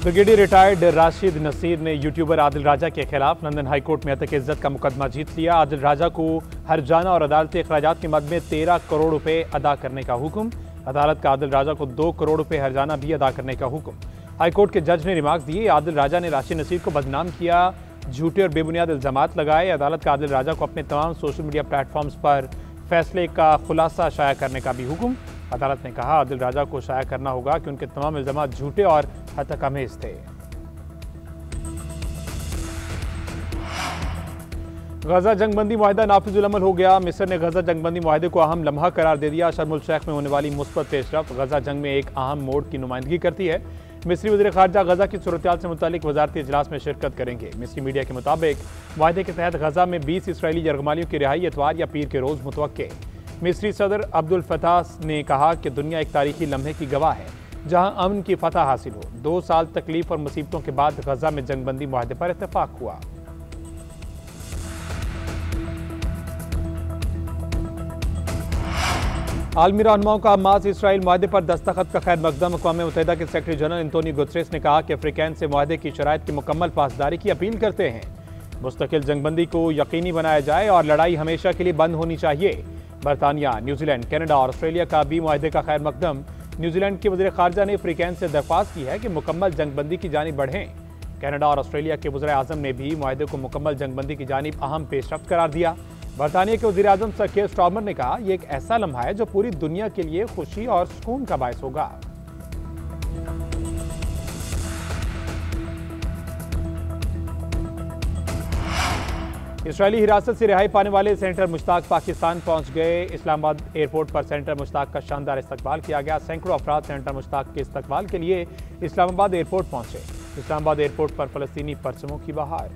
Brigadier retired Rashid Naseer ने YouTuber Adil राजा के खिलाफ लंदन हाई कोर्ट में हत्या इज्जत का मुकदमा जीत लिया। आदिल राजा को हर्जाना और अदालती अखराजात के मद में 13 करोड़ रुपए अदा करने का हुक्म। अदालत का आदिल राजा को 2 करोड़ रुपए हर्जाना भी अदा करने का हुक्म। हाई कोर्ट के जज ने रिमार्क दिए। आदिल राजा ने राशिद नसीर को बदनाम किया, झूठे और बेबुनियाद इल्जामात लगाए। अदालत का आदिल राजा को अपने तमाम सोशल मीडिया प्लेटफॉर्म्स पर फैसले का खुलासा शाया करने का भी हुक्म। अदालत ने कहा आदिल राजा को शाया करना होगा कि उनके तमाम इल्जामात झूठे और हतकमेज थे। गजा जंगबंदी मुआहिदा नाफिजुल अमल हो गया। मिस्र ने गजा जंगबंदी मुआहिदे को अहम लम्हा करार दे दिया। शर्म उल शेख में होने वाली मुस्बत पेशरफ गजा जंग में एक अहम मोड़ की नुमाइंदगी करती है। मिस्री वज़ीर ख़ारजा गजा की सूरत-ए-हाल से मुतालिक वज़ारती इजलास में शिरकत करेंगे। मिस्री मीडिया के मुताबिक मुआहिदे के तहत गजा में 20 इसराइली यरगमालियों की रिहाई इतवार या पीर के रोज़ मुतवक्के। मिस्री सदर अब्दुल फताह ने कहा कि दुनिया एक तारीखी लम्हे की गवाह है जहां अमन की फतह हासिल हो। 2 साल तकलीफ और मुसीबतों के बाद गजा में जंगबंदी मुआहिदे पर इत्तेफाक हुआ। आलमी रहनुमाओं का हमास इसराइल मुआहिदे पर दस्तखत का खैर मकदम। अक़वाम मुत्तहिदा के सेक्रेटरी जनरल एंटोनियो गुतरेस ने कहा कि अफ्रीकैन से मुआहिदे की शराइत की मुकम्मल पासदारी की अपील करते हैं। मुस्तकिल जंगबंदी को यकीनी बनाया जाए और लड़ाई हमेशा के लिए बंद होनी चाहिए। बरतानिया, न्यूजीलैंड, कनाडा और ऑस्ट्रेलिया का भी मुआहिदे का खैर मकदम। न्यूजीलैंड के वज़ीर ख़ारजा ने अफ्रीकैन से दरख्वास्त की है कि मुकम्मल जंगबंदी की जानिब बढ़ें। कनाडा और ऑस्ट्रेलिया के वज़ीर आज़म ने भी मुआहिदे को मुकम्मल जंगबंदी की जानिब अहम पेशरफ्त करार दिया। बरतानिया के वज़ीर आज़म सर कीर स्टारमर ने कहा यह एक ऐसा लम्हा है जो पूरी दुनिया के लिए खुशी और सुकून का बायस होगा। इसराइली हिरासत से रिहाई पाने वाले सेनेटर मुश्ताक पाकिस्तान पहुंच गए। इस्लामाबाद एयरपोर्ट पर सेनेटर मुश्ताक का शानदार इस्तकबाल किया गया। सैकड़ों अफराद सेनेटर मुश्ताक के इस्तकबाल के लिए इस्लामाबाद एयरपोर्ट पहुंचे। इस्लामाबाद एयरपोर्ट पर फलस्तीनी परचमों की बहार।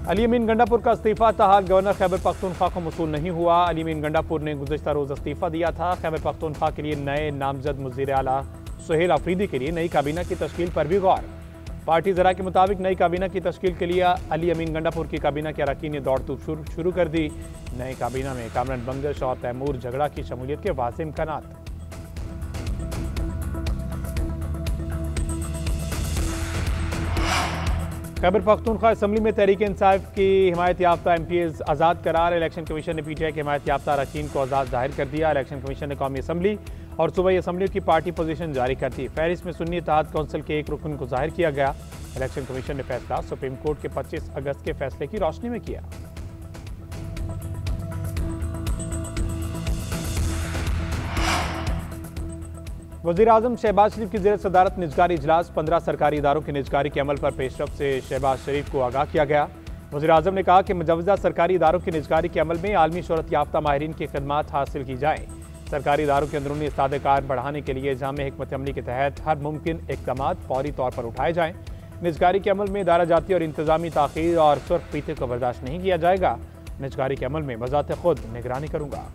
अली अमीन गंडापुर का इस्तीफा ताहाल गवर्नर खैबर पख्तूनख्वा को मौसूल नहीं हुआ। अली अमीन गंडापुर ने गुज़िश्ता रोज़ इस्तीफा दिया था। खैबर पख्तूनख्वा के लिए नए नामजद वज़ीर आला सुहेल अफरीदी के लिए नई काबीना की तश्कील पर भी गौर। पार्टी ज़रा के मुताबिक नई काबीना की तश्कील के लिए अली अमीन गंडापुर की काबीना के अरकान ने दौड़ धूप शुरू कर दी। नई काबीना में कामरान बंगश और तैमूर झगड़ा की शमूलियत के वाज़ेह इम्कानात। खैबर पख्तूनख्वा असम्बली में तहरीक इंसाफ की हिमायत याफ्ता MPs आज़ाद करार। इलेक्शन कमीशन ने PTI के हिमायत याफ्ता अरकान को आज़ाद जाहिर कर दिया। इलेक्शन कमीशन ने कौमी असम्बली और सूबाई असम्बलियों की पार्टी पोजीशन जारी कर दी। फहरिस्त में सुन्नी इत्तेहाद कौंसिल के एक रुकन को जाहिर किया गया। इलेक्शन कमीशन ने फैसला सुप्रीम कोर्ट के 25 अगस्त के फैसले की रोशनी में किया। वज़ीर आज़म शहबाज शरीफ की ज़ेर सदारत निजकारी इजलास। 15 सरकारी इदारों की निजकारी के अमल पर पेशरफ से शहबाज शरीफ को आगाह किया गया। वज़ीर आज़म ने कहा कि मुजव्वज़ा सरकारी इदारों की निजकारी के अमल में आलमी शोहरत याफ्ता माहिरीन की खिदमात हासिल की जाएँ। सरकारी इदारों के अंदरूनी इस्तादकार बढ़ाने के लिए जामे हिकमत अमली के तहत हर मुमकिन इक़दाम फौरी तौर पर उठाए जाएँ। निजकारी के अमल में इदारा जाती और इंतजामी ताख़ीर और सुर्ख फीते को बर्दाश्त नहीं किया जाएगा। निजकारी के अमल में बज़ात खुद निगरानी करूँगा।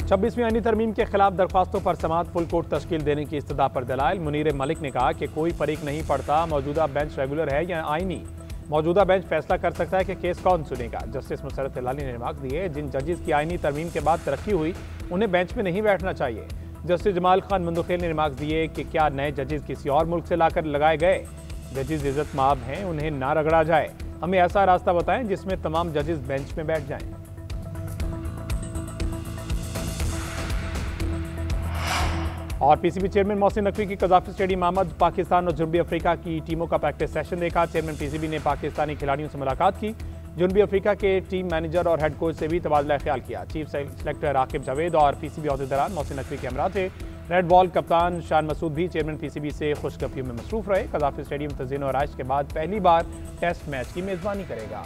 26वीं आईनी तरमीम के खिलाफ दरख्वास्तों पर समाअत फुल कोर्ट तश्कील देने की इस्तदा पर दलाइल। मुनीर मलिक ने कहा कि कोई फरीक नहीं पड़ता मौजूदा बेंच रेगुलर है या आईनी। मौजूदा बेंच फैसला कर सकता है कि केस कौन सुनेगा। जस्टिस मुसरत हिलाली ने रिमार्क दिए जिन जजेस की आईनी तरमीम के बाद तरक्की हुई उन्हें बेंच में नहीं बैठना चाहिए। जस्टिस जमाल खान मंदुखेल ने रिमार्क दिए कि क्या नए जजेस किसी और मुल्क से लाकर लगाए गए। जजेस इज्जत माब हैं, उन्हें ना रगड़ा जाए। हमें ऐसा रास्ता बताएं जिसमें तमाम जजेस बेंच में बैठ जाएं। और PCB चेयरमैन मोहसिन नकवी की कज़ाफ़ी स्टेडियम आमद। पाकिस्तान और जनूबी अफ्रीका की टीमों का प्रैक्टिस सेशन देखा। चेयरमैन PCB ने पाकिस्तानी खिलाड़ियों से मुलाकात की। जनूबी अफ्रीका के टीम मैनेजर और हेड कोच से भी तबादला ख्याल किया। चीफ सेलेक्टर आकिब जावेद और PCB अहदेदारान मोहसिन नकवी के हमरा थे। रेड बॉल कप्तान शान मसूद भी चेयरमैन PCB से खुशगपियों में मसरूफ रहे। कज़ाफ़ी स्टेडियम तज़ीन और आइश के बाद पहली बार टेस्ट मैच की मेज़बानी करेगा।